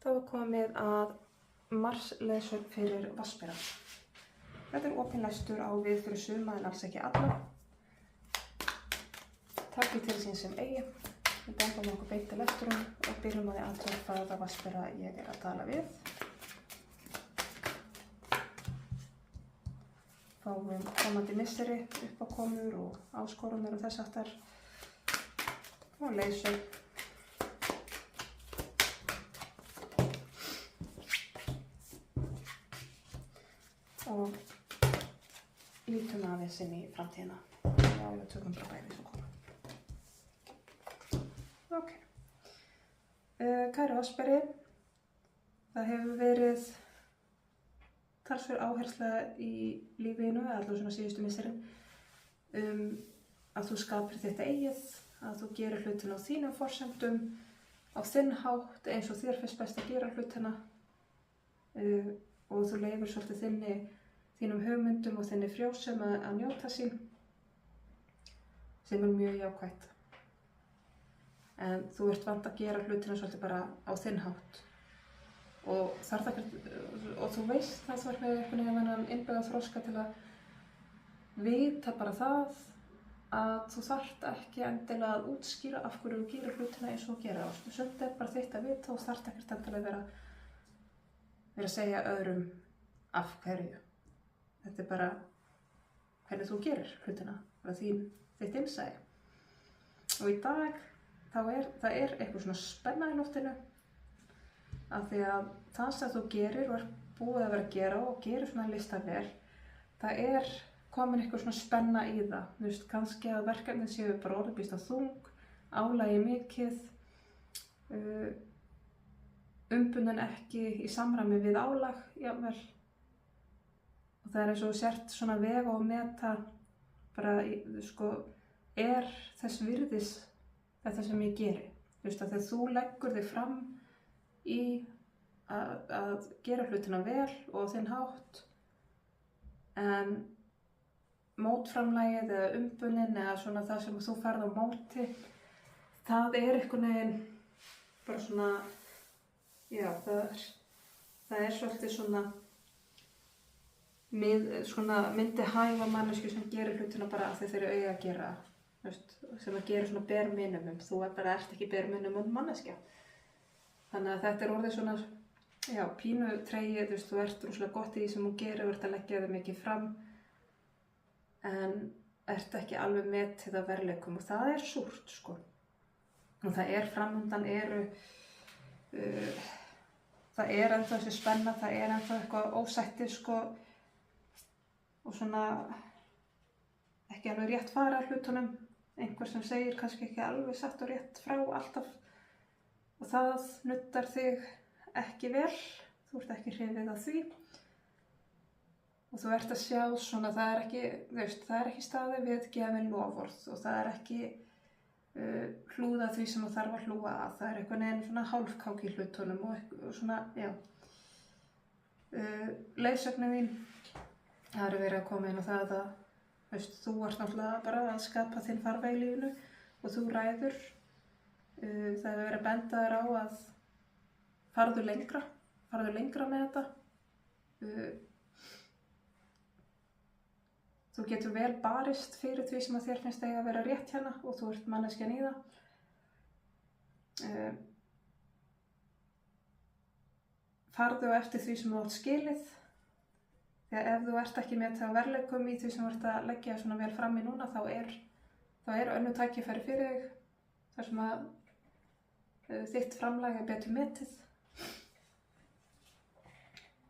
Þá er komið að marsleiðsögn fyrir vatnsbera. Þetta er opinn lestur á við fyrir suma en alls ekki alla. Takið til sín sem eigi. Við dembum okkur beint í lesturum og byrjum á því að athuga hvaða vatnsbera ég er að tala við. Fáum komandi misseri, uppákomur og áskorunir og þess aftar. Og leiðsögn. Og lítum aðeins inn í framtíðina. Já, við tökum bara bæði sem koma. Ok. Kæri vatnsberi, það hefur verið talsverð áhersla í lífinu, allavega svona síðustu misserin, að þú skapir þitt eigið, að þú gerir hlutina á þínum forsendum, á þinn hátt eins og þér finnst best að gera hlutina og þú leyfir svolítið þínum hugmyndum og þinni frjósemi að njóta sín, sem er mjög jákvætt. En þú ert vant að gera hlutina svolítið bara á þinn hátt. Og þú veist það þú ert með einhvern veginn innbyggða þroska til að vita bara það að þú þarft ekki endilega að útskýra af hverju þú gerir hlutina eins og þú gera. Sumt er bara þitt að vita og þarft ekkert endilega vera að segja öðrum af hverju. Þetta er bara hvernig þú gerir hlutina, bara þitt innsæi. Og í dag það er eitthvað svona spenna í loftinu af því að það sem þú gerir og er búið að vera að gera og gerir svona listavel, það er komin eitthvað svona spenna í það. Þú veist, kannski að verkefnið séu bara orðið býst að þung, álagi mikið, umbundan ekki í samræmi við álag, jafnvel. Og það er eins og sért svona vega og meta bara, er þess virðis þetta sem ég geri. Þú veist, að þegar þú leggur þig fram í að gera hlutina vel og þinn hátt, en mótframlagið eða umbunin eða svona það sem þú ferð á móti, það er einhvern veginn bara svona, já, það er svolítið svona myndi hæfa mannesku sem gerir hlutina bara af því þeir eru auðvitað að gera, veist, sem að gera svona bare minimum. Þú ert ekki bare minimum manneskja. Þannig að þetta er orðið svona, já, pínu treyið, þú veist, þú ert rosalega gott í því sem þú gerir, þú ert að leggja þig mikið fram, en ert ekki alveg metið af verðleikum og það er súrt, sko. Og það er framundan það er ennþá þessi spenna, það er ennþá eitthvað ósættið, sko, og svona ekki alveg rétt fara að hlutunum, einhver sem segir kannski ekki alveg satt og rétt frá alltaf og það nuttar þig ekki vel, þú ert ekki hrifið af því og þú ert að sjá svona, það er ekki, veist, það er ekki staðið við gefin loforð og það er ekki hlúða því sem það þarf að hlúa að, það er einhvern veginn svona hálfkák í hlutunum og svona, já. Leiðsögnin þín, það er verið að koma inn á það að veist, þú ert náttúrulega bara að skapa þinn farveg í lífinu og þú ræður. Það er verið að benda þér á að farðu lengra með þetta. Þú getur vel barist fyrir því sem að þér finnst eiga að vera rétt hérna og þú ert manneskjan í það. Farðu eftir því sem þú átt skilið. Þegar ef þú ert ekki með það verðleikum í því sem þú ert að leggja svona vel fram í núna, þá er önnur tækifæri fyrir þig, þar sem að þitt framlag er betur metið.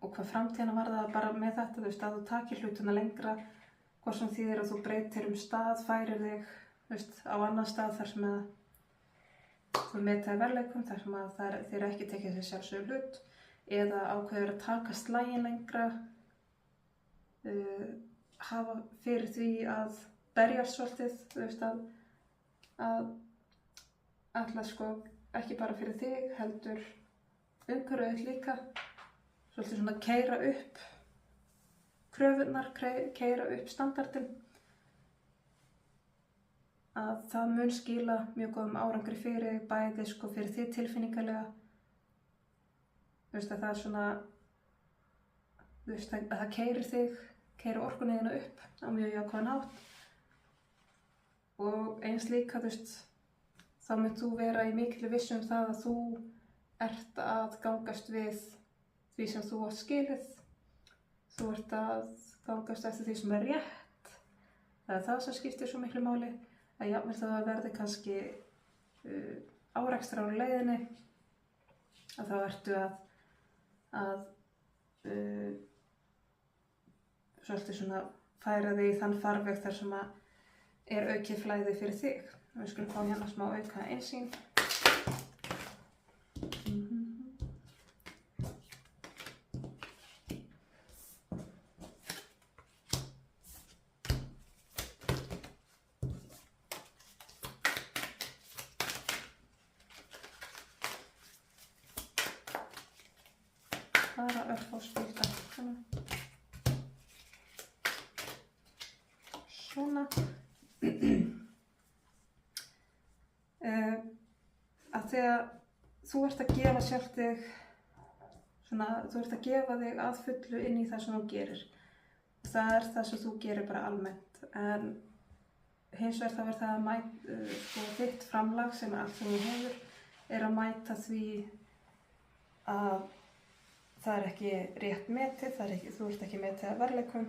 Og hvað framtíðina var það bara með þetta, þú veist, að þú takir hlutina lengra, hvort sem þýðir að þú breytir stað, færir þig, þú veist, á annan stað þar sem að þú metið verðleikum, þar sem að þér ekki tekið þessi sjálfsögðu hlut, eða ákveður að taka slaginn lengra, hafa fyrir því að berjast svolítið, þú veist, að ætla sko ekki bara fyrir þig, heldur umhverfið líka, svolítið svona keyra upp kröfurnar, keyra upp standardinn, að það mun skila mjög góðum árangri fyrir bæði sko fyrir þig tilfinningalega þú veist að það svona, þú veist að það keyrir orkuna þína upp á mjög jákvæðan hátt og eins líka, þú veist, þá mynd þú vera í mikilli vissu það að þú ert að gangast við því sem þú átt skilið, þú ert að gangast eftir því sem rétt, það er það sem skiptir svo miklu máli, að jafnvel það verði kannski árekstrar á leiðinni, að þá ertu að svolítið svona færa þig í þann farveg þar sem að aukið flæði fyrir þig. Við skulum fá hérna smá auka einsýn. Bara örfá spilta. Svona. Að þegar þú ert að gefa sjálf þig, svona, þú ert að gefa þig að fullu inn í það sem þú gerir. Það er það sem þú gerir bara almennt. En hins vegar það verður það að mæta, þitt framlag sem allt sem þú hefur, að mæta því að það er ekki rétt metið, þú ert ekki metið að verðleikum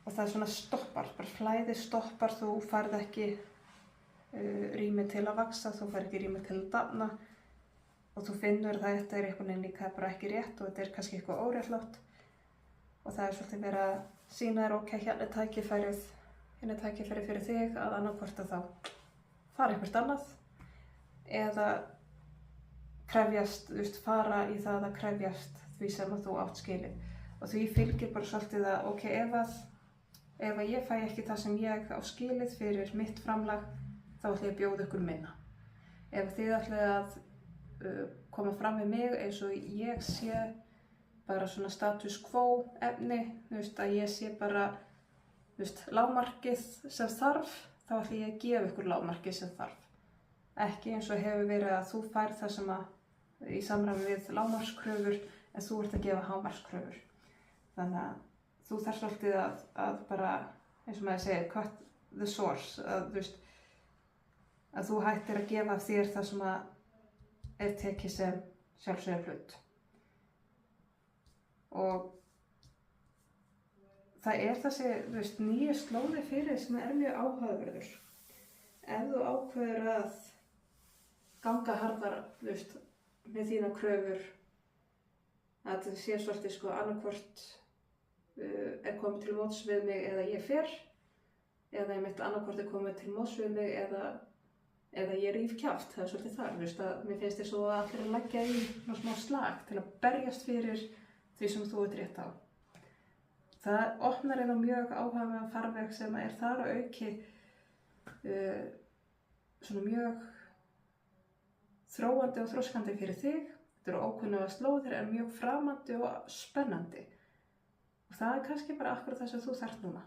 og það er svona stoppar, bara flæðið stoppar, þú færð ekki rými til að vaxa, þú færð ekki rými til að dafna og þú finnur það þetta er einhvern veginn líka bara ekki rétt og þetta er kannski eitthvað óréttlátt og það er svolítið verið að sýna þér ok, hérna er tækifærið fyrir þig að annarkvort að þá fara eitthvað annað eða krefjast, þú veist, fara í það að krefjast því sem að þú átt skilið og því fylgir bara svolítið að ok, ef að ég fæ ekki það sem ég á skilið fyrir mitt framlag þá ætla ég að bjóða ykkur minna. Ef þið ætlið að koma fram við mig eins og ég sé bara svona status quo efni, þú veist, að ég sé bara, þú veist, lágmarkið sem þarf, þá ætla ég að gefa ykkur lágmarkið sem þarf. Ekki eins og hefur verið að þú færð það sem að í samræmi við lágmarkskröfur en þú ert að gefa hámarkskröfur. Þannig að þú þarf svolítið að bara, eins og maður segir, cut the source, að þú veist, að þú hættir að gefa þér það sem að er tekið sem sjálfsögður hlut. Og það er þessi, þú veist, nýju slóði fyrir sem er mjög áhugaverður. Ef þú ákveður að ganga harðar, þú veist, með þína kröfur, að það sé svolítið sko annarkvort er komið til móts við mig eða ég fer, eða ég mitt annarkvort er komið til móts við mig eða ég ríf kjaft, það er svolítið þar, þú veist, að mér finnst þér svo að allir að leggja í smá slag til að berjast fyrir því sem þú ert rétt á. Það opnar eða mjög áhugaverðan farveg sem er þar að auki svona mjög þróandi og þroskandi fyrir þig. Þetta eru ókunnugar slóðir en mjög framandi og spennandi. Og það er kannski bara akkurat það sem þú þarft núna.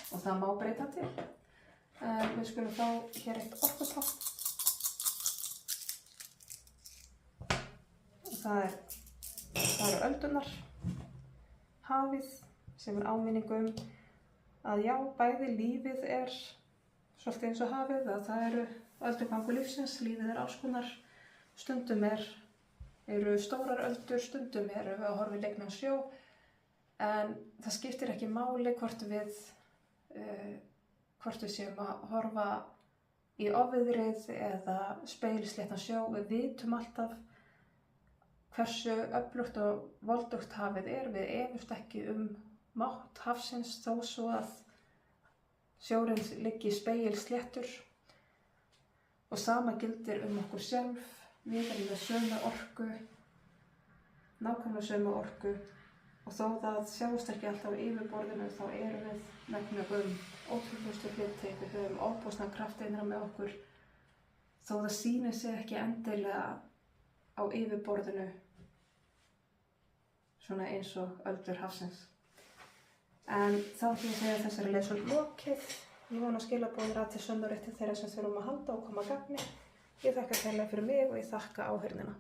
Og það má breyta til. Við skulum fá hér eitt orkustopp. Og það eru öldurnar, hafið sem er áminning að já, bæði lífið er svolítið eins og hafið, að það eru öldugangur lífsins, lífið er alls konar, stundum eru stórar öldur, stundum eru við að horfa í leiknan sjó, en það skiptir ekki máli hvort við séum að horfa í ofviðrið eða spegilsléttan sjó, við vitum alltaf hversu öflugt og voldugt hafið er, við efumst ekki mátt hafsins þó svo að sjórinn liggi spegilsléttur og sama gildir okkur sjálf, við erum með sömu orku, nákvæmlega sömu orku og þó það sjáist ekki alltaf á yfirborðinu þá erum við megnum ótrúlegustu hluti, við höfum ofboðslegan kraft innra með okkur þó það sýnir sig ekki endilega á yfirborðinu svona eins og öldur hafsins. En þá ætlum ég að segja að þessari leiðsögn lokið. Ég vona að skilaboðin rati sönnur eftir þeirra sem þurfum að halda og koma að gagni. Ég þakka kærlega fyrir mig og ég þakka áheyrnina.